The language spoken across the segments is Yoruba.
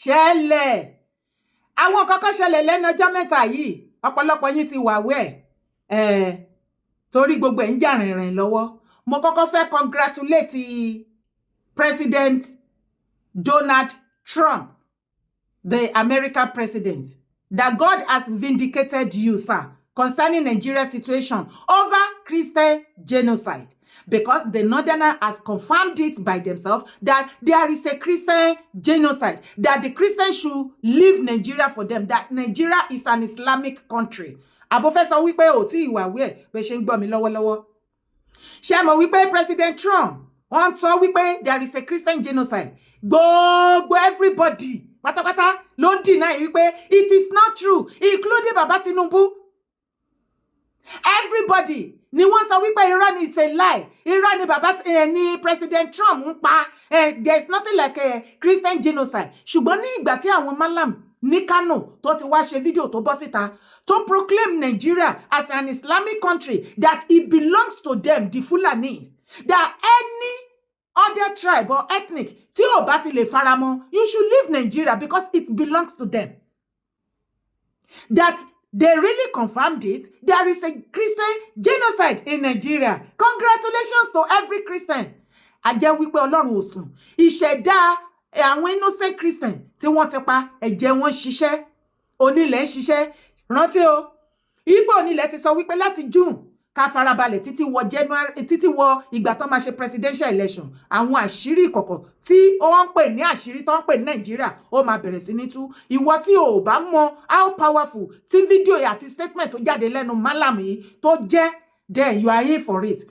ṣẹlẹ̀ àwọn kọ́kọ́ ṣẹlẹ̀ lẹ́nu ọjọ́ mẹ́ta yìí ọ̀pọ̀lọpọ̀ yín ti wà wẹ̀ torí gbogbo ẹ̀ ń jà rìnrìn lọ́wọ́ mo kọ́kọ́ fẹ́ congratulate President Donald Trump, the American president, that God has vindicated you, sir, concerning Nigeria's situation over Christian genocide. Because the Northerner has confirmed it by themselves that there is a Christian genocide, that the Christians should leave Nigeria for them, that Nigeria is an Islamic country. Abofeso wípé ó ti ìwà wí ẹ̀ bẹ́ ṣe ń gbọ́ mi lọ́wọ́lọ́wọ́. Ṣé mọ̀ wípé President Trump wọ́n sọ wípé there is a Christian genocide. Gbogbo everybody pátápátá ló ń deny wípé it is not true, including Baba Tinubu. Everybody ni wọ́n sọ wípé irọ́ ni, it's a lie. Irọ́ ni bàbá ni President Trump ń pa. There is nothing like a Christian genocide. Ṣùgbọ́n ní ìgbà tí àwọn malam ní Kano tó ti wá ṣe fídíò tó bọ́ síta to proclaim Nigeria as an Islamic country, that it belongs to them, the Fulanis, that any other tribe or ethnic tí ò bá ti lè faramọ́, you should leave Nigeria because it belongs to them. That they really confirmed it. There is a Christian genocide in Nigeria. Congratulations to every Christian. Ajẹ́ wípé Ọlọ́run ò sùn. Ìṣẹ̀dá àwọn innocent Christian tí wọ́n ti pa ẹ̀jẹ̀ wọn ṣiṣẹ́. Onílẹ̀ ṣiṣẹ́. Rántí o. Igbo onílẹ̀ ti sọ wípé láti June ká farabalẹ̀ títí wọ January, títí wọ ìgbà tó máa ṣe presidential election. Àwọn àṣírí ìkọ̀kọ̀ tí ó ń pè ní àṣírí tó ń pè ní Nàìjíríà ó máa bẹ̀rẹ̀ sí ní tú. Ìwọ tí o bá mọ how powerful tí fídíò àti statement tó jáde lẹ́nu Malam yìí tó jẹ́, then you are in for it.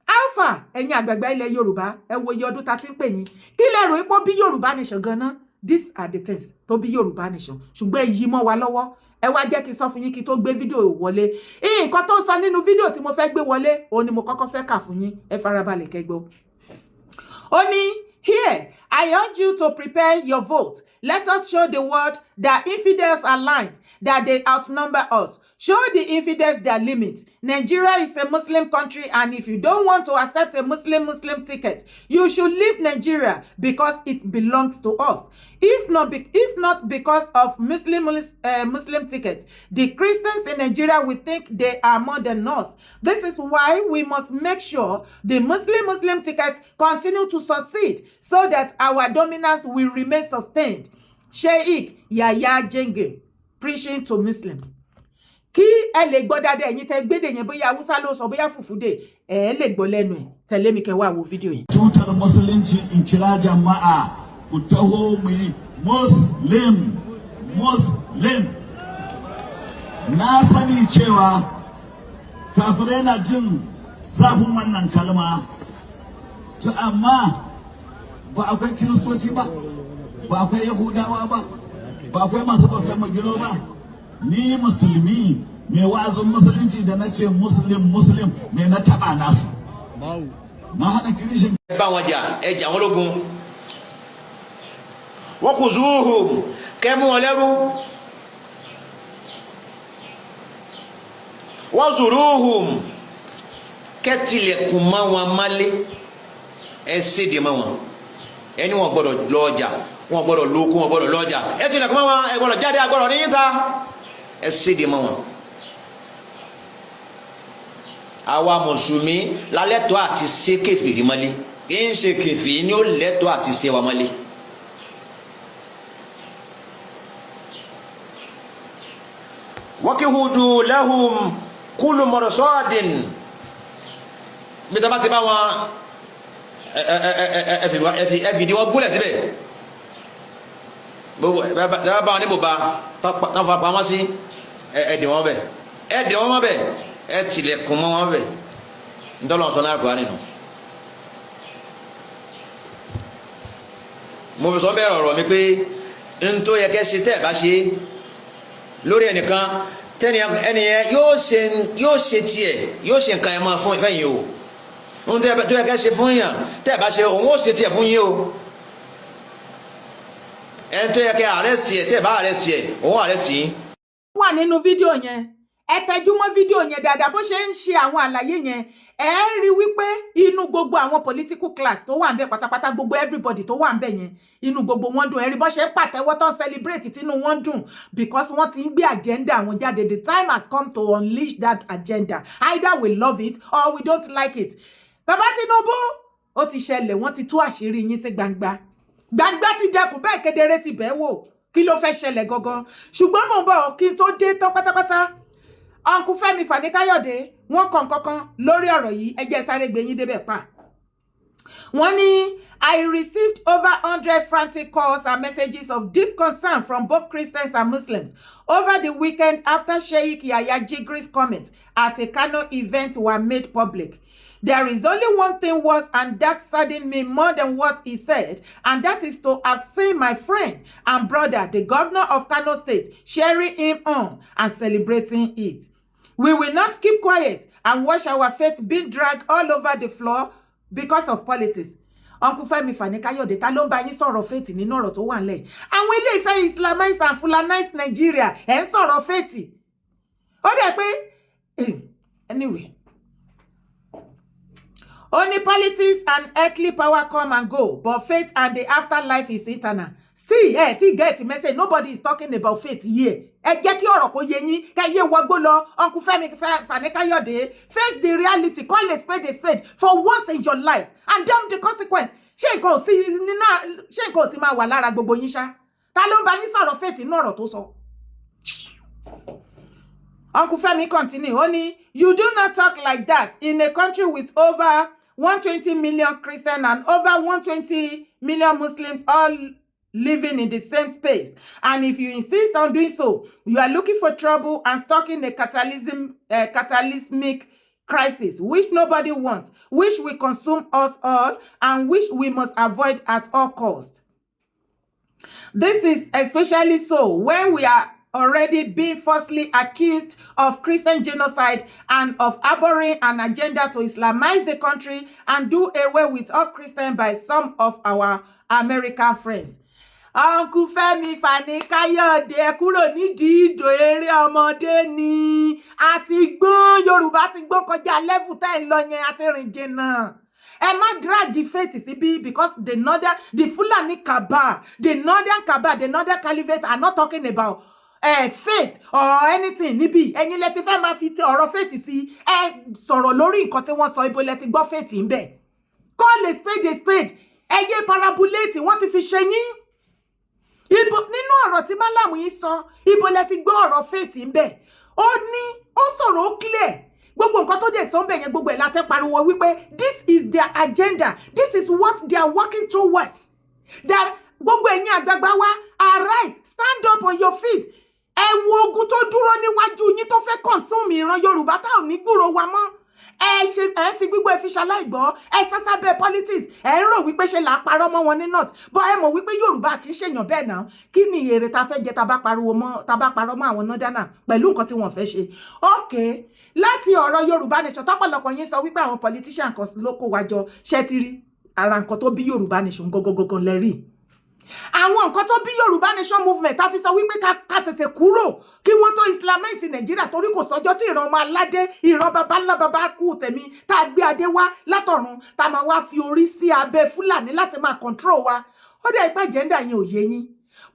Alpha ẹ̀yin àgbàgbà ilẹ̀ Yorùbá, ẹ wo iye ọdún tá ti ń pè yín. Kí lẹ rò ipò bí Yorùbá nation gan-an? These are the things tó bí Yorùbá nation. Ṣùgbọ́n ẹ yí mọ́ wa lọ́wọ́. Ẹ wá jẹ́ kí sọ fún yín kí tó gbé fídíò wọlé. Nǹkan tó sọ nínú fídíò tí mo fẹ́ gbé wọlé, ó ní mo kọ́kọ́ fẹ́ kà fún yín. Ẹ farabalẹ̀ kẹ́gbọ́. Ó ní, here, I urge you to prepare your vote. Let us show the world that infidels are lying, that they outnumber us. Show the infidels their limits. Nigeria is a Muslim country, and if you don't want to accept a Muslim ticket, you should leave Nigeria because it belongs to us. If not because of Muslim ticket, the Christians in Nigeria will think they are more than us. This is why we must make sure the Muslim tickets continue to succeed so that our dominance will remain sustained. Sheikh Yahya Jenge, preaching to Muslims. Kí ẹ lè gbọ́ dáadáa ẹ̀yin tẹ́ gbédè yẹn bóyá Hausa ló sọ bóyá Fùfúdè ẹ lè gbọ́ lẹ́nu ẹ̀. Tẹ̀lé mi kẹ́ wá wo fídíò yìí. Tutar musulunci in kira jama'a ku taho mu yi Muslim. Na sani cewa kafirai na jin zafin wannan kalma. To amma ba akwai Kiristoci ba akwai Yahudawa ba akwai masu bautar magiro ba. Ni musulmi mai wa'azin musulunci da na ce muslim mai na taba nasu. Na haɗa kirishin. Bá wọn jà, ẹ jà wọn lógun. Wọ́n kò zuhum, kẹ́ mú wọn lẹ́rú. Wọ́n zuruhum, kẹ́ tilẹ̀kùn mọ́ wọn málé. Ẹ sédè mọ́ wọn. Ẹni wọn gbọ́dọ̀ lọ ọjà, wọn gbọ́dọ̀ lóko, wọn gbọ́dọ̀ lọ ọjà. Ẹ tilẹ̀kùn mọ́ wọn, ẹ gbọ́dọ̀ jáde agbọ́dọ̀ ní yíta. Ẹ sédè mọ́ wọn. Àwa mùsùlùmí lálẹ́tọ́ àti ṣe kèfèrí mọ́lé. Kì í ṣe kèfèrí ni ó lẹ́tọ́ àti ṣe wa mọ́lé. Wakihudu lahum kullu marsadin. Bí tá bá ti bá wọn ẹ fìdí wọn gúnlẹ̀ síbẹ̀. Bá wọn ní bòbá tán fa pamọ́ sí ẹ̀dì wọn bẹ̀. Ẹ̀dì wọn mọ́ bẹ̀. Ẹ tilẹ̀kùn mọ́ wọn bẹ̀. Ntọ́lọ́ sọ náà kọ́ nínú. Mo fi sọ bẹ́ẹ̀ ọ̀rọ̀ mi pé n tó yẹ kẹ́ ṣe tẹ́ ẹ̀ bá ṣe lórí ẹnìkan tẹ́ni ẹnìyẹn yóò ṣe tiẹ̀ yóò ṣe nǹkan ẹ̀ máa fún ìfẹ́ yìí o. Ohun tó yẹ kẹ́ ṣe fún yàn tẹ́ ẹ̀ bá ṣe òun ó ṣe tiẹ̀ fún yín o. Ẹni tó yẹ kẹ́ àrẹ́sì ẹ̀ tẹ́ ẹ̀ bá àrẹ́sì ẹ̀ òun àrẹ́sì yín. Wà nínú fídíò yẹn ẹ tẹjúmọ́ fídíò yẹn dáadáa bó ṣe ń ṣe àwọn àlàyé yẹn ẹ rí wípé inú gbogbo àwọn political class tó wà ń bẹ pátápátá gbogbo everybody tó wà ń bẹ yẹn inú gbogbo wọn dùn ẹ rí bó ṣe ń pàtẹ́wọ́ tó ń celebrate tínú wọn dùn because wọ́n ti ń gbé agenda wọn jáde. The time has come to unleash that agenda. Either we love it or we don't like it. Bàbá Tinubu ó ti ṣẹlẹ̀ wọ́n ti tú àṣírí yín sí gbangba ti dẹkùn bẹ́ẹ̀ kedere ti bẹ́ẹ̀ wò kí ló fẹ́ ṣẹlẹ̀ gangan ṣùgbọ́n mò ń bọ̀ kí n tó dé tán pátápátá Uncle Fẹ́mi Fani-Káyọ̀dé wọ́n kàn kankan lórí ọ̀rọ̀ yìí ẹ jẹ́ sáré gbé yín débẹ̀ pa. Wọ́n ní I received over 100 frantic calls and messages of deep concern from both Christians and Muslims over the weekend after Sheikh Yahya Jigri's comments at a Kano event were made public. There is only one thing worse, and that saddened me more than what he said, and that is to have seen my friend and brother, the governor of Kano State, cheering him on and celebrating it. We will not keep quiet and watch our faith being dragged all over the floor because of politics. Uncle Fẹ́mi Fani-Káyọ̀dé ta ló ń bá yín sọ̀rọ̀ faith nínú ọ̀rọ̀ tó wà nílẹ̀. Àwọn ilé ìfẹ́ Islamize and Fulanize Nigeria ẹ̀ ń sọ̀rọ̀ faith. Ó dẹ̀ pé anyway. Only politics and earthly power come and go, but faith and the afterlife is eternal. Still, get the message. Nobody is talking about faith here. Ẹ jẹ́ kí ọ̀rọ̀ kó yé yín, kẹ́ yé wọgbó lọ. Uncle Fẹ́mi Fani-Káyọ̀dé, face the reality, call a spade for once in your life, and damn the consequence. Ṣé nǹkan ò ti máa wà lára gbogbo yín ṣá? Ta ló ń bá yín sọ̀rọ̀ faith nínú ọ̀rọ̀ tó sọ? Uncle Fẹ́mi continue, ó ní, you do not talk like that in a country with over 120 million Christians and over 120 million Muslims all living in the same space. And if you insist on doing so, you are looking for trouble and stuck in a catalysmic crisis, which nobody wants, which will consume us all, and which we must avoid at all costs. This is especially so when we are already being falsely accused of Christian genocide and of harboring an agenda to Islamize the country and do away with all Christians by some of our American friends. Uncle Fẹ́mi Fani-Káyọ̀dé kúrò nídìí ìdò eré ọmọdé ni àti gbọ́n Yorùbá ti gbọ́n kọjá level tá ẹ̀ lọ yẹn àti rìn jìnnà. Ẹ má drag faith síbí because the Fulani cabal, the northern cabal, the northern caliphate are not talking about faith or anything níbí. Ẹ̀yin lẹ ti fẹ́ máa fi ọ̀rọ̀ faith sí ẹ sọ̀rọ̀ lórí nǹkan tí wọ́n sọ ibo lẹ ti gbọ́ faith ń bẹ. Call a spade. Ẹ yé parabolate wọ́n ti fi ṣe yín. Ibo nínú ọ̀rọ̀ tí Málàmù yín sọ ibo lẹ ti gbọ́ ọ̀rọ̀ faith ń bẹ. Ó sọ̀rọ̀ ó clear. Gbogbo nǹkan tó dé sọ ń bẹ yẹn gbogbo ẹ̀ láti pariwo wípé this is their agenda. This is what they are working towards. That gbogbo ẹ̀yin àgbààgbà wa arise, stand up on your feet. Ẹ wo ogun tó dúró níwájú yín tó fẹ́ consume ìran Yorùbá tá ò ní gbúrò wa mọ́. Ẹ fi gbígbó ẹ fi ṣaláìgbọ́, ẹ sásábẹ́ politics, ẹ ń rò wípé ṣe là ń parọ́ mọ́ wọn ní north. Bọ́ ẹ mọ̀ wípé Yorùbá kì í ṣèyàn bẹ́ẹ̀ náà. Kí ni èrè ta fẹ́ jẹ ta bá parọ́ mọ́ àwọn northern pẹ̀lú nǹkan tí wọ́n fẹ́ ṣe? Okay, láti ọ̀rọ̀ Yorùbá nation tọ́pọ̀lọpọ̀ yín sọ wípé àwọn politician kan ló kó wa jọ ṣẹ́ ti rí ara nǹkan tó bí Yorùbá nation gógógógó lẹ́rìí. Àwọn nǹkan tó bí Yorùbá nation movement ta fi sọ wípé ká tètè kúrò kí wọ́n tó Islamize Nàìjíríà torí kò sọ́jọ́ tí ìran ọmọ aládé ìran baba ńlá baba kú tèmi tá a gbé adé wá látọ̀run tá a máa wá fi orí sí abẹ́ Fúlàní láti máa control wa. Ó dẹ̀ ipá agenda yẹn ò yé yín.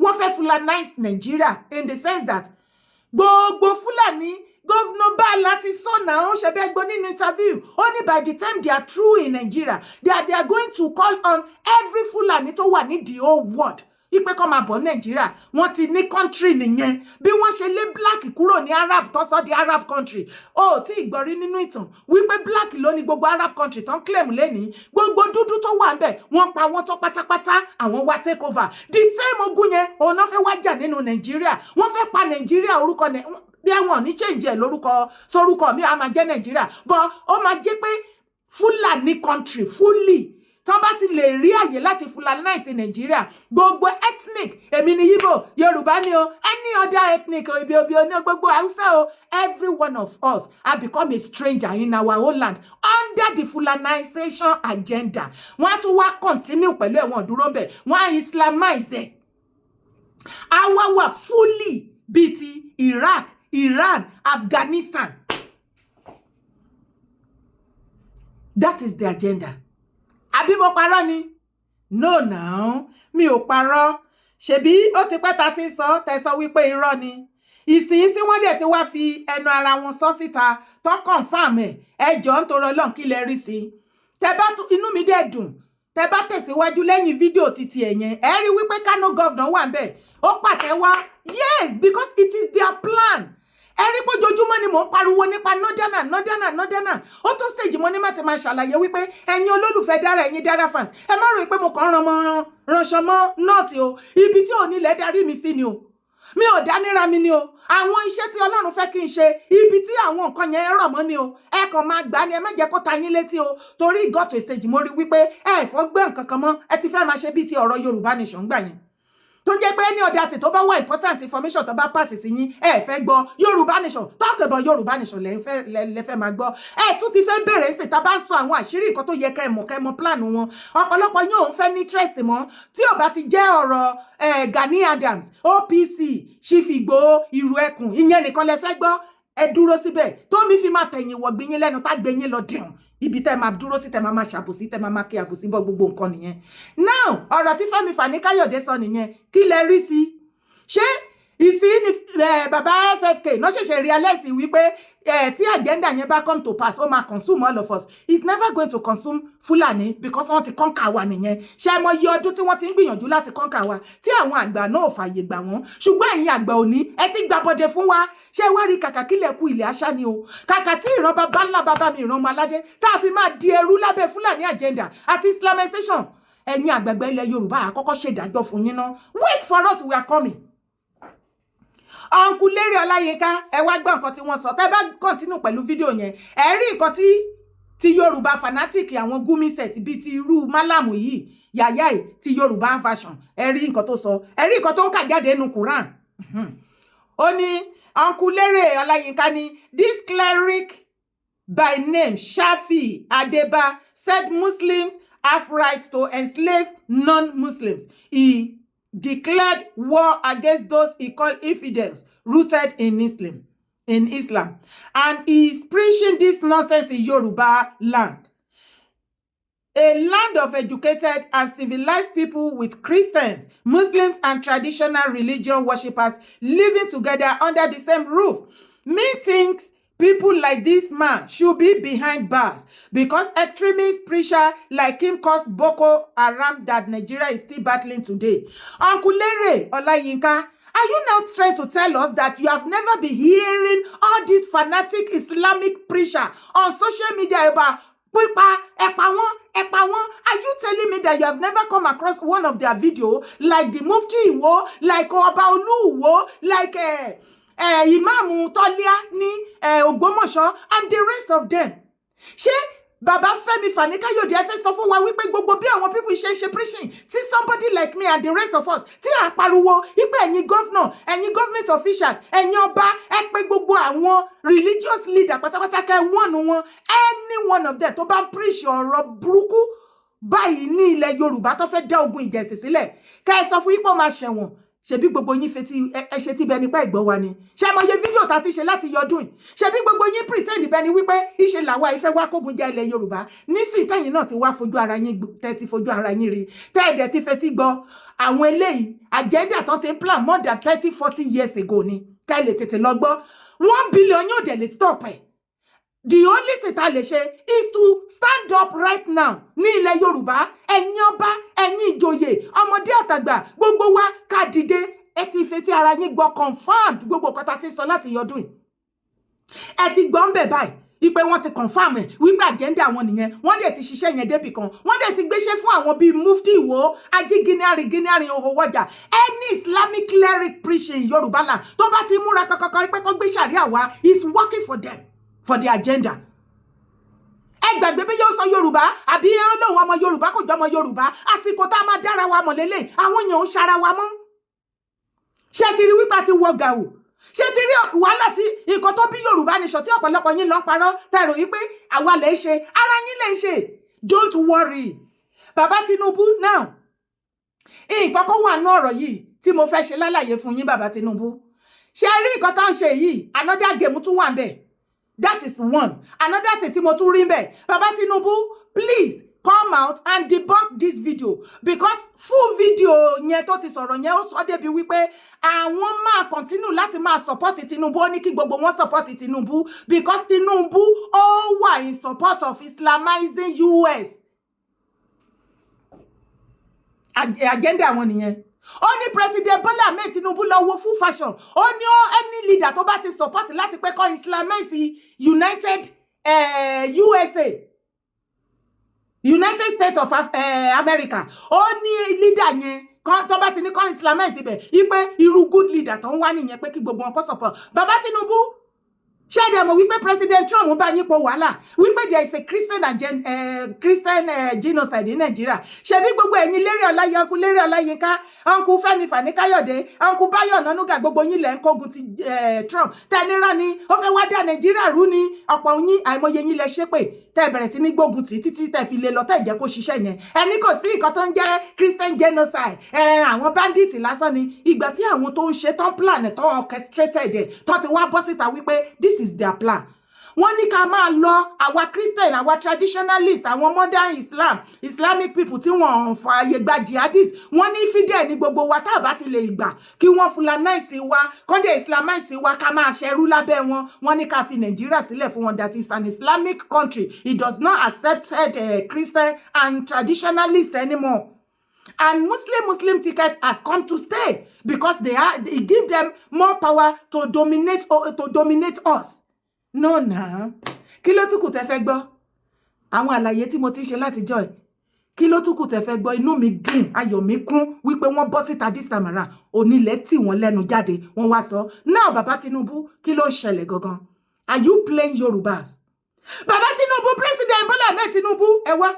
Wọ́n fẹ́ Fulanize Nàìjíríà in the sense that gbogbo Fúlàní Governor Bala ti sọ náà ó ṣe bẹ́ẹ̀ gbọ́ nínú interview. Only by the time they are through in Nigeria, they are going to call on every Fulani tó wà ní the whole world. Ipe kó máa bọ̀ Nigeria. Wọ́n ti ní country nìyẹn. Bí wọ́n ṣe lé black kúrò ní Arab tó sọ di Arab country. Ó tí ìgbọ́rí nínú ìtàn wípé black ló ní gbogbo Arab country tó ń claim lẹ́ni. Gbogbo dúdú tó wà ńbẹ̀ wọ́n pa wọ́n tó pátápátá àwọn wá take over. The same ogun yẹn òun náà fẹ́ wá jà nínú Nigeria. Wọ́n fẹ́ pa Nigeria orúkọ bí àwọn ní change ẹ̀ lórúkọ sórúkọ mi a máa jẹ́ Nàìjíríà but ó máa jẹ́ pé Fulani country fully tó bá ti lè rí àyè láti Fulanize Nàìjíríà gbogbo ethnic èmi ni Igbo Yorùbá ni o any other ethnic o ibi oní gbogbo Hausa o every one of us have become a stranger in our own land under the Fulanization agenda. Wọ́n tún wá continue pẹ̀lú ẹ̀wọ̀n dúró bẹ̀ wọ́n Islamize àwa wà fully bíi ti Iraq Iran, Afghanistan. That is the agenda. Àbí mo parọ́ ni? No now, mi ò parọ́. Ṣebí ó ti pẹ́ ta ti sọ, tẹ́ sọ wípé irọ́ ni. Ìsìn tí wọ́n dẹ̀ ti wá fi ẹnu ara wọn sọ síta tó confirm ẹ jọ̀ọ́ nítorí Ọlọ́run kí lẹ rí sí. Tẹ́ bá inú mi dẹ̀ dùn. Tẹ́ bá tẹ̀síwájú lẹ́yìn fídíò títí ẹ̀yẹn ẹ rí wípé Kano governor wà ńbẹ̀. Ó pàtẹ́wọ́. Yes, because it is their plan. Ẹ rí pé ojoojúmọ́ ni mò ń pariwo nípa nọ́dánà. Ó tó stage mo ní má ti máa ṣàlàyé wípé ẹ̀yin olólùfẹ́ Dara, ẹ̀yin Dara fans. Ẹ má rò pé mo kàn ránṣọ mọ́ nọ́ọ̀tì o. Ibi tí ò ní lẹ̀ darí mi sí ni o. Mi ò dánira mi ni o. Àwọn iṣẹ́ tí Ọlọ́run fẹ́ kí n ṣe, ibi tí àwọn nǹkan yẹn rọ̀ mọ́ ni o. Ẹ kàn máa gbà ni, ẹ má jẹ́ kó ta yín létí o. Torí it got to a stage mo rí wípé ẹ fọ́ gbé nǹkan kan mọ́. Ẹ ti fẹ́ máa ṣe bí ti ọ̀rọ̀ Yorùbá nation gbà yẹn. Tó jẹ́ pé ní ọ̀dà tí tó bá wà important information tó bá pass sí yín ẹ fẹ́ gbọ́ Yorùbá nation, talk about Yorùbá nation lẹ fẹ́ máa gbọ́. Ẹ tún ti fẹ́ bẹ̀rẹ̀ sí tá bá sọ àwọn àṣírí nǹkan tó yẹ kẹ́ mọ̀ plan wọn. Ọ̀pọ̀lọpọ̀ yín ò ń fẹ́ ní interest mọ́ tí ó bá ti jẹ́ ọ̀rọ̀ Gani Adams, OPC, Chief Igboho Iru Ekun, ìyẹn nìkan lẹ fẹ́ gbọ́. Ẹ dúró síbẹ̀ tó mi fi máa tẹ̀yìn wọ̀gbìn yín lẹ́nu tá gbé yín lọ dẹ̀hùn. Ibi tẹ́ máa dúró sí tẹ́ máa ṣàbòsí tẹ́ máa kí àbòsí bọ́ gbogbo nǹkan nìyẹn. Now ọ̀rọ̀ tí Fẹ́mi Fani-Káyọ̀dé sọ nìyẹn kí lẹ rí sí. Ṣé ìsìn ni bàbá FFK náà ṣẹ̀ṣẹ̀ realize wípé tí agenda yẹn bá come to pass ó máa consume all of us. It's never going to consume Fulani because wọ́n ti conquer wa nìyẹn. Ṣé mọ iye ọdún tí wọ́n ti ń gbìyànjú láti conquer wa tí àwọn àgbà náà ò fààyè gbà wọ́n. Ṣùgbọ́n ẹ̀yin àgbà òní ẹ ti gbàbọ̀dé fún wa. Ṣé wá rí kàkà kílẹ̀ kú ilẹ̀ àṣà ni o. Kàkà tí ìran bàbá ńlá bàbá mi ìran ọmọ aládé tá a fi máa di ẹrú lábẹ́ Fulani agenda àti Islamization. Ẹ̀yin àgbàgbà ilẹ̀ Yorùbá àkọ́kọ́ ṣèdájọ́ fún yín náà. Wait for us, we are coming. Uncle Larry Ọláyínká ẹ wá gbọ́ nǹkan tí wọ́n sọ. Tẹ́ bá continue pẹ̀lú fídíò yẹn ẹ rí nǹkan tí Yorùbá fanatic àwọn Gumi set bíi ti irú Málàmù yìí yàyà yìí ti Yorùbá version ẹ rí nǹkan tó sọ. Ẹ rí nǹkan tó ń kà jáde nínú Quran. Ó ní Uncle Larry Ọláyínká ní this cleric by name Shafi Adeba said Muslims have right to enslave non-Muslims. He declared war against those he called infidels rooted in Islam. And he is preaching this nonsense in Yoruba land. A land of educated and civilized people with Christians, Muslims, and traditional religion worshippers living together under the same roof. Methinks people like this man should be behind bars because extremist preacher like him caused Boko Haram that Nigeria is still battling today. Uncle Larry Ọláyínká, are you now trying to tell us that you have never been hearing all these fanatic Islamic preacher on social media about pípa ẹ̀pà wọn? Are you telling me that you have never come across one of their video like the Mufti Iwo, like Ọba Olúwo, like Imam Tolia ní Ògbómọ̀ṣọ́ and the rest of them? Ṣé Bàbá Fẹ́mi Fani-Káyọ̀dé ẹ fẹ́ sọ fún wa wípé gbogbo bí àwọn people ṣe preaching tí somebody like me and the rest of us tí à ń pariwo wípé ẹ̀yin governor, ẹ̀yin government officials, ẹ̀yin ọba ẹ pé gbogbo àwọn religious leader pátápátá kẹ́ wọ́n wọn any one of them tó bá ń preach ọ̀rọ̀ burúkú báyìí ní ilẹ̀ Yorùbá tó fẹ́ dá ogun ìjẹ̀sìn sílẹ̀ kẹ́ ẹ sọ fún yípo máa ṣẹ̀wọ̀n. Ṣebí gbogbo yín fetí ẹ ṣe tí bẹni pé ìgbọ́ wa ni. Ṣé mo ye fídíò tá ti ṣe láti yọdún yìí. Ṣebí gbogbo yín pretend bẹni wípé ìṣe làwa ìfẹ́ wá kógun jẹ ilẹ̀ Yorùbá. Nísìn tẹ́yin náà ti wá fojú ara yín tẹ́ ti fojú ara yín rí. Tẹ́ ẹ̀dẹ̀ ti fetí gbọ́. Àwọn eléyìí agenda tó ti plan more than 30-40 years ago ni. Ká lè tètè lọ gbọ́. 1 billion yóò dẹ̀ lè stop ẹ̀. The only thing tá lè ṣe is to stand up right now ní ilẹ̀ Yorùbá. Ẹ̀yin ọba, ẹ̀yin ìjòyè, ọmọdé àtàgbà, gbogbo wa ká dìde. Ẹ ti fetí ara yín gbọ́ confirmed gbogbo nǹkan tá ti sọ láti yọdún yìí. Ẹ ti gbọ́ ń bẹ̀ báyìí wípé wọ́n ti confirm ẹ̀ wípé agenda wọn nìyẹn. Wọ́n dẹ̀ ti ṣiṣẹ́ yẹn débì kan. Wọ́n dẹ̀ ti gbéṣẹ́ fún àwọn bíi Mufti Iwo, Ajígínárìn Owówọ́jà, any Islamic cleric preaching Yorùbá land tó bá ti múra kankan pé kó gbé ṣàríà wá is working for them for the agenda. Ẹ gbàgbé bí yóò sọ Yorùbá àbí ẹ lóhùn ọmọ Yorùbá kò jọ ọmọ Yorùbá àsìkò tá a máa dára wa mọ̀ lélẹ̀ àwọn èèyàn ń ṣara wa mọ́. Ṣé ti rí wípé ti wọ gàù? Ṣé ti rí wàhálà tí nǹkan tó bí Yorùbá nation tí ọ̀pọ̀lọpọ̀ yín lọ parọ́ tẹ̀rọ wípé àwa lè ṣe ara yín lè ṣe? Don't worry. Bàbá Tinubu now. Nǹkan kan wà ní ọ̀rọ̀ yìí tí mo fẹ́ ṣe lálàyé fún yín bàbá Tinubu. rí nǹkan tó ń ṣe yìí another game tún wà ńbẹ̀. That is one. Another thing tí mo tún rí ńbẹ̀. Baba Tinubu, please come out and debunk this video because full video yẹn tó ti sọ̀rọ̀ yẹn ó sọ débi wípé àwọn máa continue láti máa support Tinubu, ó ní kí gbogbo wọn support Tinubu because Tinubu ó wà in support of Islamizing US. Agenda àwọn nìyẹn. Ó ní President Bola Ahmed Tinubu lọ wo full fashion. Ó ní any leader tó bá ti support láti pé kó Islamize United United States of America. Ó ní leader yẹn tó bá ti ní kó Islamize ibẹ̀ ipe irú good leader tó ń wá nìyẹn pé kí gbogbo wọn kó support. Baba Tinubu ṣé dẹ̀ mọ̀ wípé President Trump bá yín po wàhálà wípé there is a Christian genocide in Nigeria. Ṣebí gbogbo ẹ̀yin Lérí Ọláyé uncle Lérí Ọláyínká uncle Fẹ́mi Fani-Káyọ̀dé uncle Báyọ̀ Ọ̀nànúgà gbogbo yín lẹ̀ ń kógun ti Trump tẹ́nirán ni ó fẹ́ wá dá Nàìjíríà rú ni ọ̀pọ̀ yín àìmọye yín lẹ ṣépè tẹ́ bẹ̀rẹ̀ sí ní gbógun tì títí tẹ́ fi lè lọ tẹ́ jẹ́ kó ṣiṣẹ́ yẹn ẹni kò sí nǹkan tó ń jẹ́ Christian genocide àwọn bandits lásán ni ìgbà tí àwọn tó ń ṣe tán plan tó orchestrated tó ti wá bọ́ síta wípé this is their plan. Wọ́n ní ká máa lọ àwa Christian àwa traditionalist àwọn modern Islamic people tí wọ́n fààyè gba jihadist wọ́n ní fídẹ̀ ní gbogbo wa tá bá ti lè gbà kí wọ́n Fulanize wa kọ́ndé Islamize wa ká máa ṣẹrú lábẹ́ wọn wọ́n ní ká fi Nàìjíríà sílẹ̀ fún wọn that is an Islamic country. It does not accept Christian and traditionalists anymore. And Muslim ticket has come to stay because they give them more power to dominate us. No, nah. Kí ló tún kù tẹ́ fẹ́ gbọ́? Àwọn àlàyé tí mo ti ṣe láti joy. Kí ló tún kù tẹ́ fẹ́ gbọ́? Inú mi dùn, ayọ̀ mi kún wípé wọ́n bọ́ síta this time around. Onílẹ̀ tí wọ́n lẹ́nu jáde, wọ́n wá sọ. Now Baba Tinubu, kí ló ń ṣẹlẹ̀ gangan? Are you playing Yorubas? Baba Tinubu, President Bola Ahmed Tinubu, ẹ wá.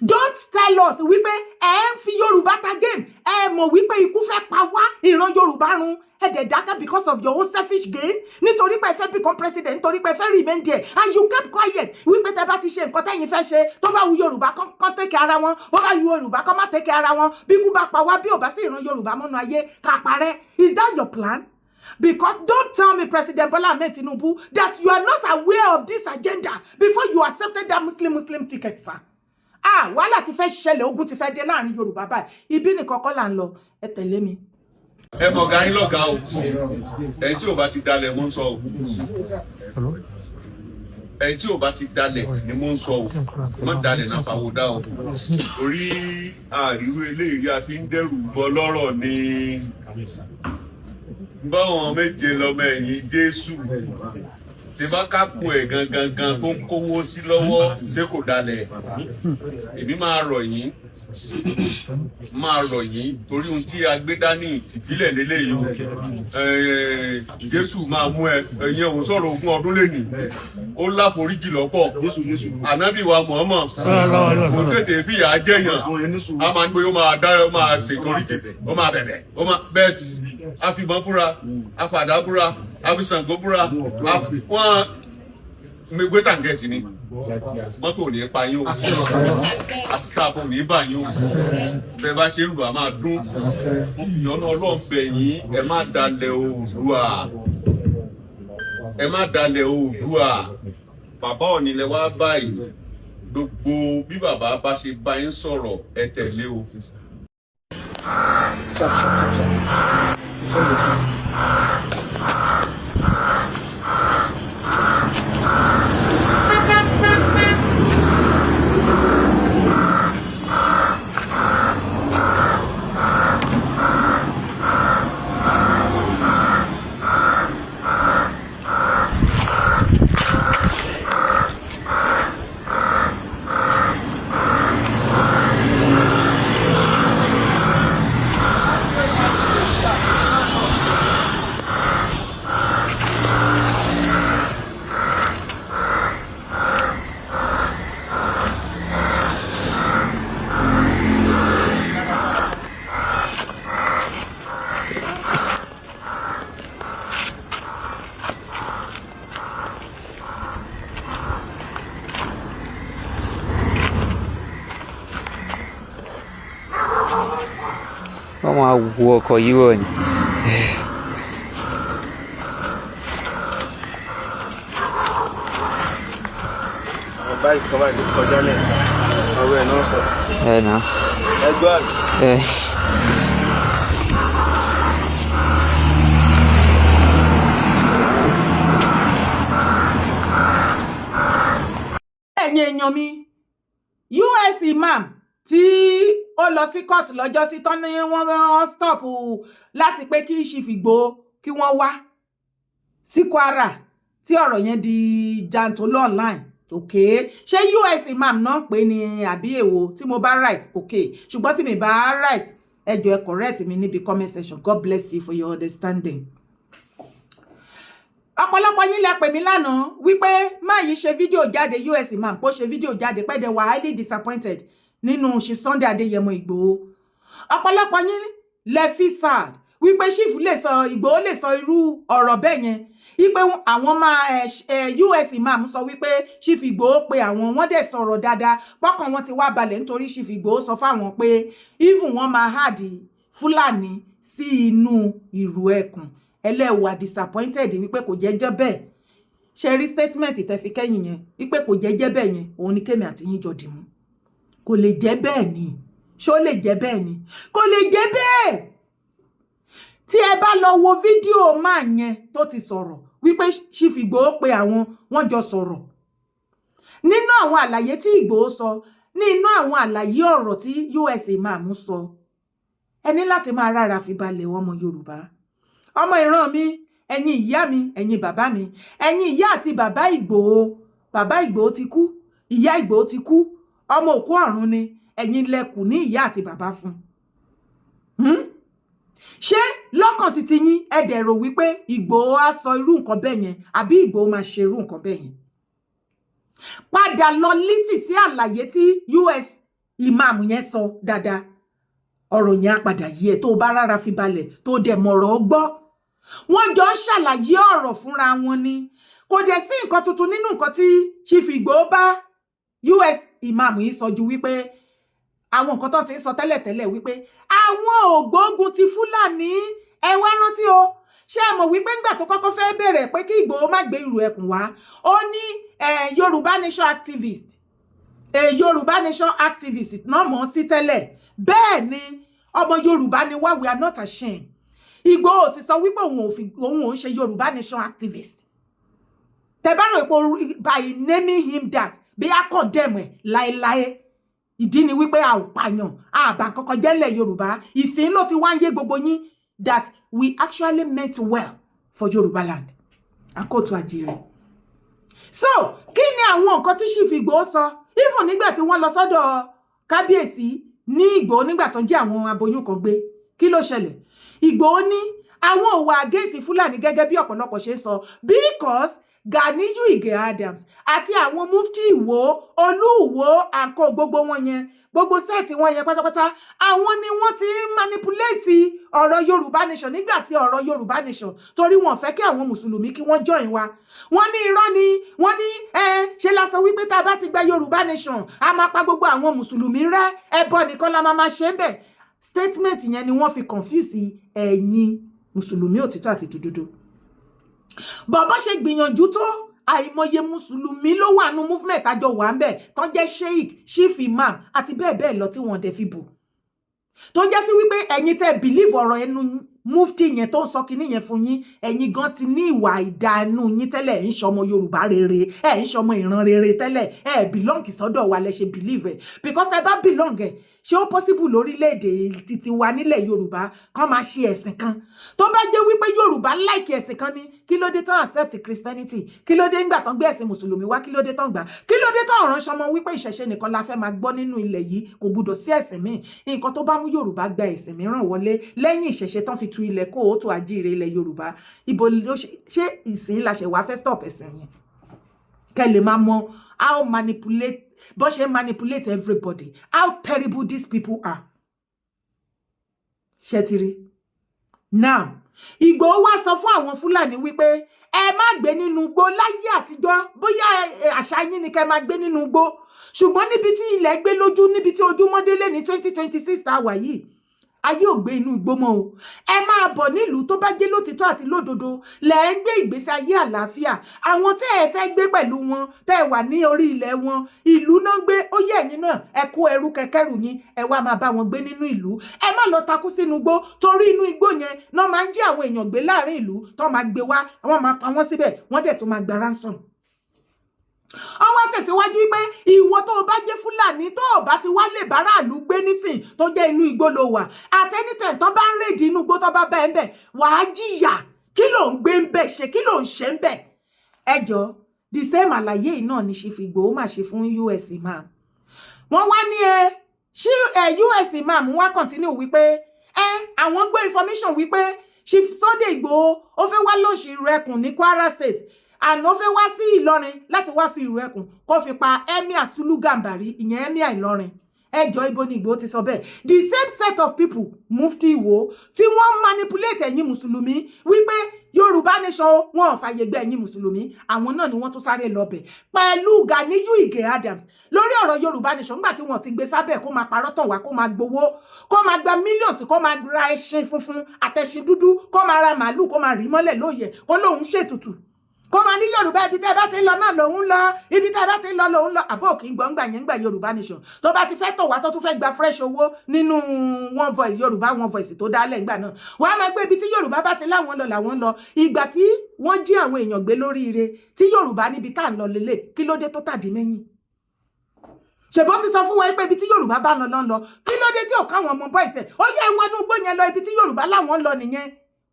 Don't tell us wípé ẹ ń fi Yorùbá ta game. Ẹ mọ̀ wípé ikú fẹ́ pa wá ìran Yorùbá run. Ẹ dẹ̀ dákẹ́ because of your own selfish gain. Nítorí pé ẹ fẹ́ become president, nítorí pé ẹ fẹ́ remain there. And you kept quiet. Wípé tẹ́ bá ti ṣe nǹkan tẹ́yin fẹ́ ṣe. Tó bá wu Yorùbá kán take ara wọn. Bó bá wu Yorùbá kán má take ara wọn. Bí ikú bá pa wá bí ò bá sí ìran Yorùbá mọ́nu ayé ká parẹ́. Is that your plan? Because don't tell me, President Bola Ahmed Tinubu, that you are not aware of this agenda before you accepted that Muslim ticket, sir. Wàhálà ti fẹ́ ṣẹlẹ̀ ogun ti fẹ́ dé láàrin Yorùbá báyìí ibi nìkan kọ́ là ń lọ ẹ tẹ̀lé mi. Ẹ mọ̀ ọ̀gá yín lọ́gàá o ẹni tí ò bá ti dalẹ̀ wọ́n ń sọ o ẹni tí ò bá ti dalẹ̀ ni mo ń sọ o má dalẹ̀ náà fàwọ̀ dá o orí àríwú eléyìí a fi ń dẹ́rù bọ́ lọ́rọ̀ ni báwọn méje lọ́mọ ẹ̀yìn Jésù tí bá kápò ẹ̀ gangan tó ń kówó sí lọ́wọ́ ṣé kò dalẹ̀ èmi máa rọ̀ yín torí ohun tí a gbé dání ìtìbílẹ̀ lélẹ́yìí Jésù máa mú ẹ̀yìn òun sọ̀rọ̀ ogún ọdún lẹ́nìí ó láforíjì lọ́pọ̀ ànábì wa Muhammad kò tètè fìyà jẹ̀yàn a máa ń gbé ó máa dára ó máa ṣètòríjì ó máa bẹ̀bẹ̀ ó máa bẹ́ẹ̀tì àfìbọn búra àfàdá búra àfìsàngó búra wọ́n gbé tàǹgẹ̀tì ni mọ́tò ò ní pa yín o àsìkò ò ní bà yín o bẹ́ẹ̀ bá ṣe ń lù á máa dún mo fi ọ̀nà Ọlọ́run bẹ̀ yín ẹ má dalẹ̀ Oòduà ẹ má dalẹ̀ Oòduà bàbá Ọọ̀ni lẹ wá báyìí gbogbo bí bàbá bá ṣe bá yín sọ̀rọ̀ ẹ tẹ̀lé o. Wọ́n máa wo ọkọ̀ yìí wọ̀ ni. báyìí kan báyìí ló kọjá lẹ̀ ọ̀rọ̀ ẹ̀ náà sọ. ẹ nà. ẹgbẹ́ àgbẹ̀. ẹ. ẹ̀yin èèyàn mi US imam tí ó lọ sí court lọ́jọ́ sí tán ní wọ́n stop láti pé kí ìṣìfìgbò kí wọ́n wá sí Kwara tí ọ̀rọ̀ yẹn di jantolo online okay ṣé US imam náà pé ní àbí èwo tí mo bá right okay ṣùgbọ́n tí mi bá right ẹ jọ̀ọ́ ẹ correct mi níbi comment section. God bless you for your understanding. Ọ̀pọ̀lọpọ̀ yín lẹ pè mí lánàá wípé má yìí ṣe fídíò jáde US imam kó ṣe fídíò jáde pé they were highly disappointed nínú Chief Sunday Adéyẹmọ Ìgbòho. Ọ̀pọ̀lọpọ̀ yín lẹ fi sad wípé Chief lè sọ Ìgbòho lè sọ irú ọ̀rọ̀ bẹ́ẹ̀ yẹn wípé àwọn máa US imam sọ wípé Chief Ìgbòho pé àwọn wọ́n dẹ̀ sọ̀rọ̀ dáadáa pọ́kàn wọn ti wá balẹ̀ nítorí Chief Ìgbòho sọ fáwọn pé even wọ́n máa hàdí Fúlàní sí inú Ìrù Ẹkùn. Ẹlẹ́wà disappointed wípé kò jẹ́jẹ́ bẹ́ẹ̀ ṣe rí statement tẹ́fi kẹ́yìn yẹn wípé kò jẹ́jẹ́ bẹ́ẹ̀ yẹn òun ni kémi àti yín jọ dìmú kò lè jẹ́ bẹ́ẹ̀ ni ṣó lè jẹ́ bẹ́ẹ̀ ni kò lè jẹ́ bẹ́ẹ̀. Tí ẹ bá lọ wo fídíò máa yẹn tó ti sọ̀rọ̀ wípé Chief Ìgbòho pé àwọn wọ́n jọ sọ̀rọ̀ nínú àwọn àlàyé tí Ìgbòho sọ nínú àwọn àlàyé ọ̀rọ̀ tí US imam sọ ẹ ní láti máa rárá fi balẹ̀ ọmọ Yorùbá. Ọmọ ìran mi ẹ̀yin ìyá mi ẹ̀yin bàbá mi ẹ̀yin ìyá àti bàbá Ìgbòho ti kú ìyá Ìgbòho ti kú ọmọ òkú ọ̀run ni ẹ̀yin lẹkù ní ìyá àti bàbá fún. Ṣé lọ́kàn títí yín ẹ dẹ̀ rò wípé Ìgbòho á sọ irú nǹkan bẹ́ẹ̀ yẹn àbí Ìgbòho máa ṣe irú nǹkan bẹ́ẹ̀ yẹn? Padà lọ lísì sí àlàyé tí US imam yẹn sọ dáadáa ọ̀rọ̀ yẹn á padà yí ẹ tó bá rárá fi balẹ̀ tó dẹ̀ mọ̀rọ̀ gbọ́. Wọ́n jọ ń ṣàlàyé ọ̀rọ̀ fúnra wọn ni kò dẹ̀ sí nǹkan tuntun nínú nǹkan tí Chief Ìgbòho bá US imam yìí sọ ju wípé àwọn nǹkan tó ti ń sọ tẹ́lẹ̀tẹ́lẹ̀ wípé àwọn ògbógun ti Fúlàní ẹ wá rántí o ṣé ẹ mọ̀ wípé ńgbà tó kọ́kọ́ fẹ́ bẹ̀rẹ̀ pé kí Ìgbòho má gbé Ìrù Ẹkùn wá ó ní Yorùbá Nation activist Yorùbá Nation activist náà mọ̀ sí tẹ́lẹ̀ bẹ́ẹ̀ ni ọmọ Yorùbá ni wá we are not ashamed. Ìgbòho sì sọ wípé òun ò ń ṣe Yorùbá Nation activist. Tẹ́ bá rò pé by naming him that bí a condemn ẹ̀ láéláé ìdí ni wípé a ò pààyàn àbá kankan jẹ́lẹ̀ Yorùbá ìsìn ló ti wá ń yé gbogbo yín that we actually meant well for Yorùbá land àkótó àjèrè. So kí ni àwọn nǹkan tí Chief Ìgbòho sọ even nígbà tí wọ́n lọ sọ́dọ̀ kábíyèsí ní Ìgbòho nígbà tó jẹ́ àwọn aboyún kan gbé kí ló ṣẹlẹ̀? Ìgbòho ní àwọn ò wà against Fúlàní gẹ́gẹ́ bí ọ̀pọ̀lọpọ̀ ṣe sọ because Ganiyu Ige Adams àti àwọn mufti Ìwó Olúwo àǹkó gbogbo wọn yẹn gbogbo sẹ́ẹ̀tì wọn yẹn pátápátá àwọn ni wọ́n ti ń manipulate ọ̀rọ̀ Yorùbá Nation nígbà tí ọ̀rọ̀ Yorùbá Nation torí wọn fẹ́ kí àwọn mùsùlùmí kí wọ́n join wa wọ́n ní irọ́ ni wọ́n ní ṣe la sọ wípé tá a bá ti gba Yorùbá Nation a máa pa gbogbo àwọn mùsùlùmí rẹ́ ẹbọ nìkan la máa ṣe ń bẹ̀. Statement yẹn ni wọ́n fi confuse ẹ̀yin mùsùlùmí òtítọ́ àti tòdodo. Bàbá ṣe gbìyànjú tó àìmọye mùsùlùmí ló wà nù movement àjọ wà ń bẹ̀ tó jẹ́ sheikh chief imam àti bẹ́ẹ̀ bẹ́ẹ̀ lọ tí wọ́n dẹ̀ fi bò tó jẹ́ sí wípé ẹ̀yin tẹ́ believe ọ̀rọ̀ ẹnu mufti yẹn tó ń sọ kinní yẹn fún yín ẹ̀yin gan ti ní ìwà ìdánù yín tẹ́lẹ̀ ń ṣọmọ Yorùbá rere ń ṣọmọ ìran rere tẹ́lẹ̀ belong sọ́dọ̀ wa lẹ ṣe believe ẹ̀ because ẹ bá belong ẹ̀ ṣé ó possible lórílẹ̀‐èdè títí wa nílẹ̀ Yorùbá kán máa ṣe ẹ̀sìn kan tó bá jẹ́ wípé Yorùbá like ẹ̀sìn kan ní kí ló dé tán accept Christianity kí ló dé ńgbà tán gbé ẹ̀sìn mùsùlùmí wá kí ló dé tán gbà kí ló dé tán ránṣẹ́ ọmọ wípé ìṣẹ̀ṣe nìkan la fẹ́ máa gbọ́ nínú ilẹ̀ yìí kò gbúdọ̀ sí ẹ̀sìn míì nǹkan tó bá mú Yorùbá gba ẹ̀sìn mìíràn wọlé lẹ́yìn ìṣẹ̀ṣe tán fi tu ilẹ̀ kóòtù àjíire ilẹ̀ Yorùbá ibo ló ṣe ìsìn la ṣe wá fẹ́ stop ẹ̀sìn yẹn kẹ́ lè máa mọ how manipulate bó ṣe manipulate everybody how terrible these people are. Ṣẹ́tìrí now Ìgbòho wá sọ fún àwọn Fúlàní wípé ẹ má gbé nínú igbó láyé àtijọ́ bóyá àṣà yín ni kẹ́ máa gbé nínú igbó ṣùgbọ́n níbi tí ilẹ̀ gbé lójú níbi tí ojúmọ́ délé ní 2026 tá a wà yìí ayé ò gbé inú igbó mọ́ o ẹ máa bọ̀ nílùú tó bá jẹ́ lótìtọ́ àti lódodo lẹ̀ ń gbé ìgbésí ayé àlàáfíà àwọn tẹ́ ẹ fẹ́ gbé pẹ̀lú wọn tẹ́ ẹ wà ní orí ilẹ̀ wọn ìlú náà gbé ó yẹ ẹ̀yin náà ẹ kó ẹrú kẹkẹrù yín ẹ wá máa bá wọn gbé nínú ìlú ẹ má lọ takú sínú igbó torí inú igbó yẹn náà máa ń jí àwọn èèyàn gbé láàrin ìlú tó máa gbé wá wọ́n máa pa wọ́n síbẹ̀ wọ́n dẹ̀ tó máa gba ransom wọ́n wá tẹ̀síwájú pé ìwọ tó o bá jẹ́ Fúlàní tó o bá ti wá lè báráàlú gbé nísìn tó jẹ́ inú igbó ló wà àtẹnitẹ̀ tó bá ń rèdí inú igbó tó bá bẹ́ẹ̀ ń bẹ̀ wàá jìyà kí ló ń gbé ń bẹ̀ ṣe kí ló ń ṣe ń bẹ̀ ẹjọ́ the same àlàyé yìí náà ni Chief Igboho máa ṣe fún US imam wọ́n wá ní US imam wá continue wípé àwọn gbọ́ information wípé Chief Sunday Igboho ó fẹ́ wá lọ́ọ̀ṣì Ìrù Ẹkùn ní Kwara State àná ó fẹ́ wá sí Ìlọrin láti wá fi Ìrù Ẹkùn kó fi pa Emir Sulu Gambari ìyẹn Emir Ìlọrin ẹjọ́ ibo ni Igboho ti sọ bẹ́ẹ̀ the same set of people Mufti Ìwó tí wọ́n manipulate ẹ̀yin mùsùlùmí wípé Yorùbá nation wọn ò fàyè gbé ẹ̀yin mùsùlùmí àwọn náà ni wọ́n tún sáré lọ́bẹ̀ pẹ̀lú Ganiyu Ige Adams lórí ọ̀rọ̀ Yorùbá nation nígbà tí wọ́n ti gbé sábẹ́ kó máa parọ́ tàn wá kó máa gbowó kó máa gba millions kó máa ra ẹṣin funfun àtẹṣin dúdú kó máa ra màálù kó máa rí mọ́lẹ̀ lóye kó lóun ṣètùtù kó máa ní Yorùbá ibi tẹ́ bá ti lọ náà lòun lọ ibi tẹ́ bá ti lọ lòun lọ àbọ̀ kì í gbọ̀ngbà yẹn gbà Yorùbá nation tó bá ti fẹ́ tọ̀ wá tó tún fẹ́ gba fresh owó nínú One Voice Yorùbá One Voice tó dálẹ̀ ńgbà náà wọ́n á máa gbé ibi tí Yorùbá bá ti láwọn lọ làwọn lọ ìgbà tí wọ́n jí àwọn èèyàn gbé lóríire tí Yorùbá níbi tá à ń lọ lélẹ̀ kí ló dé tó tàdí mẹ́yìn ṣèbó ti sọ fún wọn pé ibi tí Yorùbá bá lọ lọ kí ló dé tí ò káwọn ọmọ bọ́ìsì ó yẹ ìwọnú gbó yẹn lọ ibi tí Yorùbá láwọn lọ nìyẹn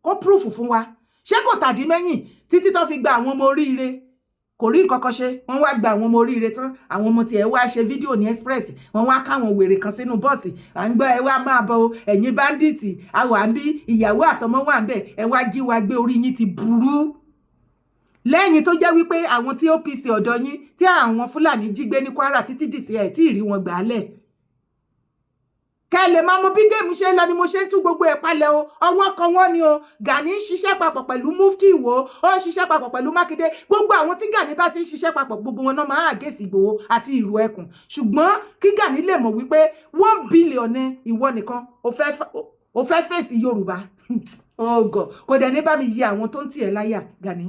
kó proof fún wa ṣé kò tàdí mẹ́yìn títí tó fi gba àwọn ọmọ oríire kò rí nǹkan ṣe wọ́n wá gba àwọn ọmọ oríire tán àwọn ọmọ tiẹ̀ wá ṣe fídíò ní express wọ́n wá káwọn wèrè kan sínú bọ́ọ̀sì à ń gbọ́ ẹ wá máa bọ ẹ̀yin báńdíìtì àwọ̀ à ń bí ìyàwó àtọmọ wà ń bẹ̀ ẹ wá jí wa gbé orí yín ti burú lẹ́yìn tó jẹ́ wípé àwọn tí OPC ọ̀dọ̀ yín tí àwọn Fúlàní jí gbé ní Kwara títí dìsí ẹ̀ tí ì rí wọn gbà á lẹ̀ kẹ́ lè máa mọ bí géèmù ṣe ń lọ ni mo ṣe ń tú gbogbo ẹ̀ palẹ̀ o ọwọ́ kan wọ́n ni o Gani ń ṣiṣẹ́ papọ̀ pẹ̀lú Mufti Ìwó ó ń ṣiṣẹ́ papọ̀ pẹ̀lú Mákindé gbogbo àwọn tí Gani bá ti ń ṣiṣẹ́ papọ̀ gbogbo wọn náà máa àgẹ́sì Ìgbòho àti Ìrù Ẹkùn ṣùgbọ́n kí Gani lè mọ̀ wípé 1 billion ìwọ nìkan ó fẹ́ fèsì Yorùbá ọgọ̀ kò dẹ̀ ní bá mi yí àwọn tó ń tì ẹ́ láyà Gani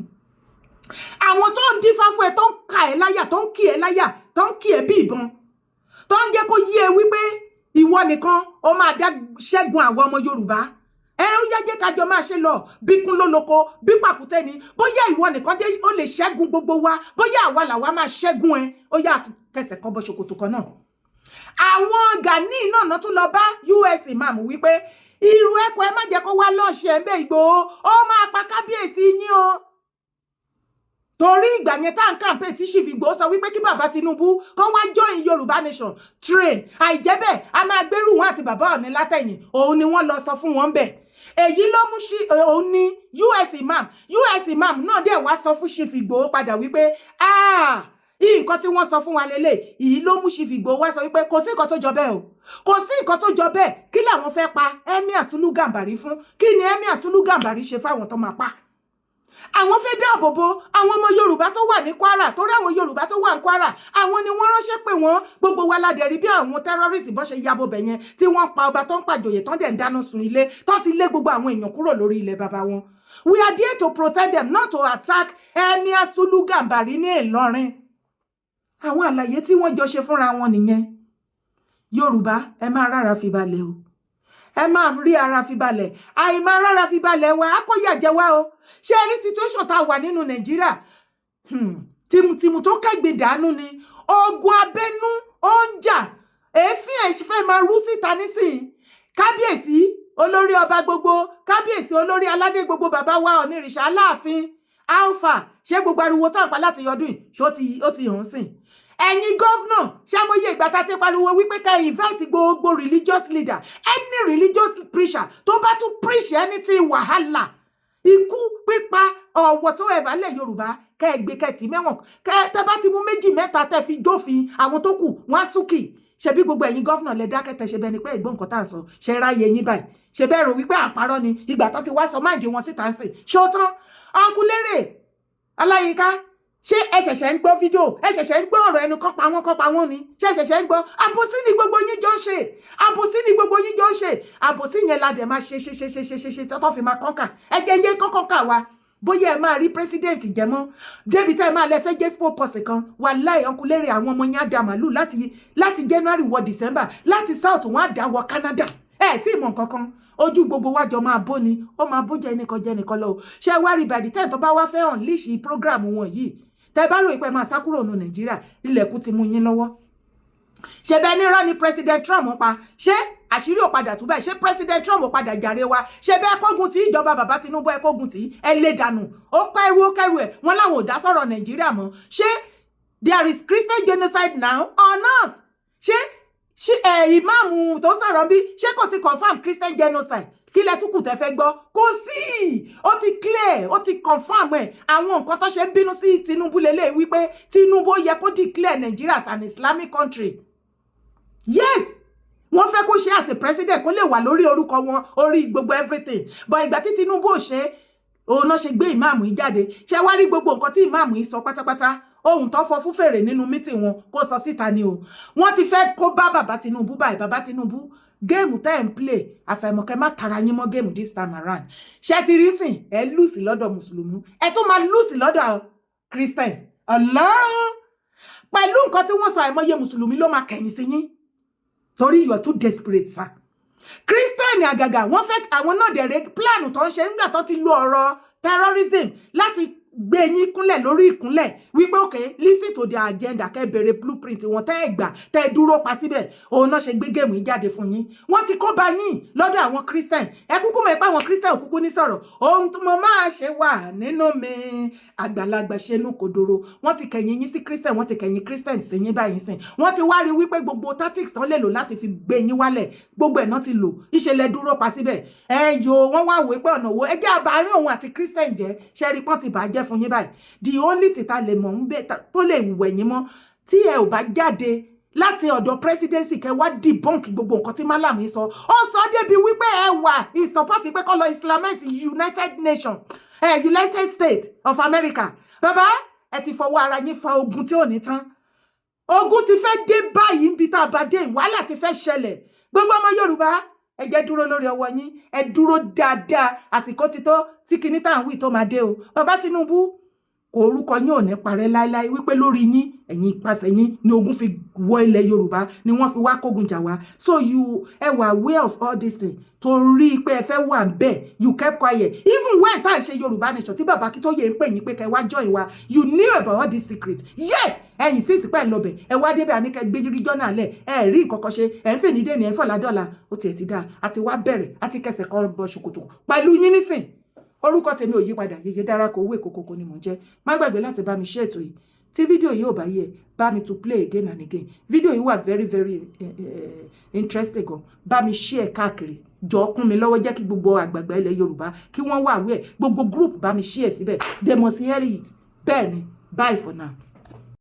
àwọn tó ń dífá fún ẹ tó ń ka ẹ láyà tó ń kì ẹ láyà tó ń kì ẹ bí ìbọn tó ń jẹ́ kó yí ẹ wípé ìwọ nìkan ó máa dá ṣẹ́gun àwọn ọmọ Yorùbá ó yá jẹ́ kájọ máa ṣe lọ bí kún ló lóko bí pàkúté ni bóyá ìwọ nìkan dé ó lè ṣẹ́gun gbogbo wa bóyá àwa làwa máa ṣẹ́gun ẹ ó yá kẹsẹ̀ kan bọ ṣòkòtò kan náà àwọn Gani náà tún lọ bá US imam wípé Ìrù Ẹkùn ẹ má jẹ́ kó wá lọ́ọ̀ṣì ẹ̀ ń bẹ́ Ìgbòho ó máa pa kábíyèsí yín o torí ìgbà yẹn tá n kàǹpé tí Chief Igboho sọ wípé kí bàbá Tinubu kán wá join Yorùbá nation train àìjẹ́bẹ̀ a máa gbérù wọn àti bàbá Ọọ̀ni látẹ̀yìn òun ni wọ́n lọ sọ fún wọn bẹ̀ èyí ló mú òun ni US imam náà dẹ̀ wá sọ fún Chief Igboho padà wípé nǹkan tí wọ́n sọ fún wa lélẹ̀ èyí ló mú Chief Igboho wá sọ wípé kò sí nǹkan tó jọ bẹ́ẹ̀ o kò sí nǹkan tó jọ bẹ́ẹ̀ kí làwọn fẹ́ pa Emir Sulu Gambari fún kí ni Emir Sulu Gambari ṣe fáwọn tó máa pa àwọn fẹ́ dáàbò bo àwọn ọmọ Yorùbá tó wà ní Kwara torí àwọn Yorùbá tó wà ní Kwara àwọn ni wọ́n ránṣẹ́ pé wọ́n gbogbo wa ládẹ̀rí bí àwọn terrorist bọ́ ṣe yabo bẹ̀ yẹn tí wọ́n pa ọba tó ń pàjòyè tán dẹ̀ ń dáná sun ilé tó ti lé gbogbo àwọn èèyàn kúrò lórí ilẹ̀ bàbá wọn we are there to protect them not to attack Emir Sulu Gambari ní Ìlọrin àwọn àlàyé tí wọ́n jọ ṣe fúnra wọn nìyẹn Yorùbá ẹ máa rárá fi balẹ̀ o ẹ máa rí ara fi balẹ̀ àìmáa rárá fi balẹ̀ wa akọ́yàjẹ wa o ṣé rí situation tá a wà nínú Nàìjíríà tìmùtìmù tó kẹ́gbẹ́ dànù ni ogun abẹ́nú ó ń jà èéfín ẹ̀ fẹ́ máa rú síta nísìnyí kábíyèsí olórí ọba gbogbo kábíyèsí olórí aládé gbogbo bàbá wa Ọ̀nìrìṣà Aláàfin Alpha ṣé gbogbo ariwo tá à ń pa láti yọdún yìí ó ti hàn sìn ẹ̀yin gọ́vnà ṣàmóye ìgbà tá ti pariwo wípé ká invite gbogbo religious leader any religious preacher tó bá tún preach anything wàhálà ikú pípa or whatsoever lẹ̀ Yorùbá kẹ́ ẹ gbé kẹ́tì mẹ́wọ̀n tẹ́ bá ti mú méjì mẹ́ta tẹ́ fi jófin àwọn tó kù wọ́n á súnkì ṣebí gbogbo ẹ̀yin gọ́vnà lẹ dákẹ́tẹ̀ ṣe bẹ́ẹ̀ ni pé ìgbọ́n nǹkan tá à ń sọ ṣe ráyè yín báyìí ṣe bẹ́ẹ̀ rò wípé àparọ́ ni ìgbà tó ti wá sọ máìdí wọn síta ń sìn ṣó tán ọkùnlérè Ọláyínká ṣé ẹ ṣẹ̀ṣẹ̀ ń gbọ́ fídíò ẹ ṣẹ̀ṣẹ̀ ń gbọ́ ọ̀rọ̀ ẹnu kọ́pa wọn ni ṣé ẹ ṣẹ̀ṣẹ̀ ń gbọ́ àbòsí ni gbogbo yín jọ ń ṣe àbòsí ni gbogbo yín jọ ń ṣe àbòsí yẹn la dẹ̀ máa ṣe tó fi máa kọ́ńkà ẹgẹ́ yé kọ́ńkà wa bóyá ẹ máa rí pírẹsidẹ́ǹtì jẹ mọ́ débi tá ẹ máa lẹ fẹ́ jẹ́ spokesperson kan wàláhì ọkùnlérè àwọn ọmọ yẹn á da màlúù láti January wọ December láti South wọn á dá wọ Canada ẹ tí ì mọ̀ nǹkankan ojú gbogbo wájọ máa bó ni ó máa bó jẹ ẹnìkan lọ ṣé wá rí by the time tó bá wá fẹ́ unleash program wọn yìí tẹ bá rò pé máa sá kúrò nù Nàìjíríà ilẹ̀kùn ti mú yín lọ́wọ́ ṣe bẹ́ẹ̀ ní rán ni President Trump pa ṣé àṣírí ò padà túbà ṣé President Trump ò padà jàre wa ṣe bẹ́ẹ̀ kógun tí ìjọba bàbá Tinubu ẹ kógun tí ẹ lè dànù ó kẹrù ẹ wọn láwọn ò dá sọ̀rọ̀ Nàìjíríà mọ́ ṣé there is Christian genocide now or not ṣé ìmáàmù tó sọ̀rọ̀ bí ṣé kò ti confirm Christian genocide kí lẹ tún kù tẹ́ fẹ́ gbọ́ kò sí ó ti clear ó ti confirm ẹ̀ àwọn nǹkan tó ṣe ń bínú sí Tinubu lélẹ̀ wípé Tinubu yẹ kó declare Nigeria as an Islamic country yes wọ́n fẹ́ kó ṣe as a president kó lè wà lórí orúkọ wọn orí gbogbo everything but ìgbà tí Tinubu ò ṣe òun náà ṣe gbé ìmáàmù yìí jáde ṣe wá rí gbogbo nǹkan tí ìmáàmù yìí sọ pátápátá ohun tó fọ fún fèrè nínú mítì wọn kó sọ síta ni o wọ́n ti fẹ́ kó bá bàbá Tinubu báyìí bàbá Tinubu géèmù tẹ́ ẹ̀ ń play àfàìmọ̀kẹ́ má tara yín mọ́ géèmù this time around ṣe ti rí sìn ẹ lùsì lọ́dọ̀ mùsùlùmí ẹ tún máa lùsì lọ́dọ̀ Christian ọlọ́run pẹ̀lú nǹkan tí wọ́n sọ àìmọye mùsùlùmí ló máa kẹ̀yìn sí yín torí you are too desperate sir Christian àgàgà wọ́n fẹ́ àwọn náà dẹ̀rẹ̀ plan tó ń ṣe nígbà tó ti lo ọ̀rọ̀ terrorism láti gbé yín kúnlẹ̀ lórí ìkúnlẹ̀ wípé okay listen to their agenda kẹ́ bẹ̀rẹ̀ blueprint wọn tẹ́ ẹ gbà tẹ́ ẹ dúró pa síbẹ̀ òun náà ṣe gbé géèmù yìí jáde fún yín wọ́n ti kó bá yín lọ́dọ̀ àwọn Christian ẹ kúkú mọ̀ pé àwọn Christian òkúkú ní sọ̀rọ̀ ohun tó mo máa ṣe wà nínú mi àgbàlagbà ṣe inú kòdòrò wọ́n ti kẹ̀yìn yín sí Christian wọ́n ti kẹ̀yìn Christian sí yín báyìí sìn wọ́n ti wá rí wípé gbogbo tactics tán lè lò láti fi gbé yín wálẹ̀ gbogbo ẹ̀ náà ti lò ìṣẹ̀lẹ̀ dúró pa síbẹ̀ ẹ yo wọ́n wá wò pé ọ̀nà wo ẹ jẹ́ àbárín òun àti Christian jẹ́ ṣẹ́rí pọ́n ti bàjẹ́ fún yín báyìí the only tita lè mọ̀ ń bẹ tó lè wẹ̀yìn mọ́ tí ẹ ò bá jáde láti ọ̀dọ̀ presidency kẹ wá debunk gbogbo nǹkan tí Malami sọ ó sọ débi wípé ẹ wà in support pé kó lọ islamize United Nations United States of America bàbá ẹ ti fọwọ́ ara yín fa ogun tí ò ní tán ogun ti fẹ́ dé báyìí níbi tá a bá dé wàhálà ti fẹ́ ṣẹlẹ̀ gbogbo ọmọ Yorùbá ẹ jẹ́ dúró lórí ọwọ́ yín ẹ dúró dáadáa àsìkò ti tó tí kinní tá à ń wí tó máa dé o bàbá Tinubu orúkọ yín ò ní parẹ́ láíláí wípé lórí yín ẹ̀yin ìpasẹ̀ yín ni ogun fi wọ ilẹ̀ Yorùbá ni wọ́n fi wá kógun jà wá so you ẹ were aware of all this thing torí pé ẹ fẹ́ wà bẹ́ẹ̀ you kept quiet even when tá à ń ṣe Yorùbá nation tí bàbá Akíntóyè ń pè yín pé kẹ wá join wa you knew about all this secret yet ẹ̀yin sì sípẹ́ lọ́bẹ̀ ẹ wá débẹ̀ àníkẹ́ gbé ríjọ́ náà lẹ̀ ẹ rí nǹkan kan ṣe ẹ ń fè ní dènì ẹ ń fọ̀ ládọ́la ó tiẹ̀ ti dáa àti wá bẹ̀rẹ̀ àti kẹsẹ̀ kan bọ ṣòkòtò pẹ̀lú yín nísìn orúkọ tèmi ò yí padà Yèyé Dáràpọ̀ owó ìkòkòkò ni mò ń jẹ́ má gbàgbé láti bá mi share ètò yìí tí fídíò yìí ò bá yẹ bá mi to play again and again fídíò yìí wà very very interesting gan bá mi share káàkiri jọ kún mi lọ́wọ́ jẹ́ kí gbogbo àgbààgbà ilẹ̀ Yorùbá kí wọ́n wà wẹ̀ gbogbo group bá mi share síbẹ̀ they must hear it bẹ́ẹ̀ ni bye for now.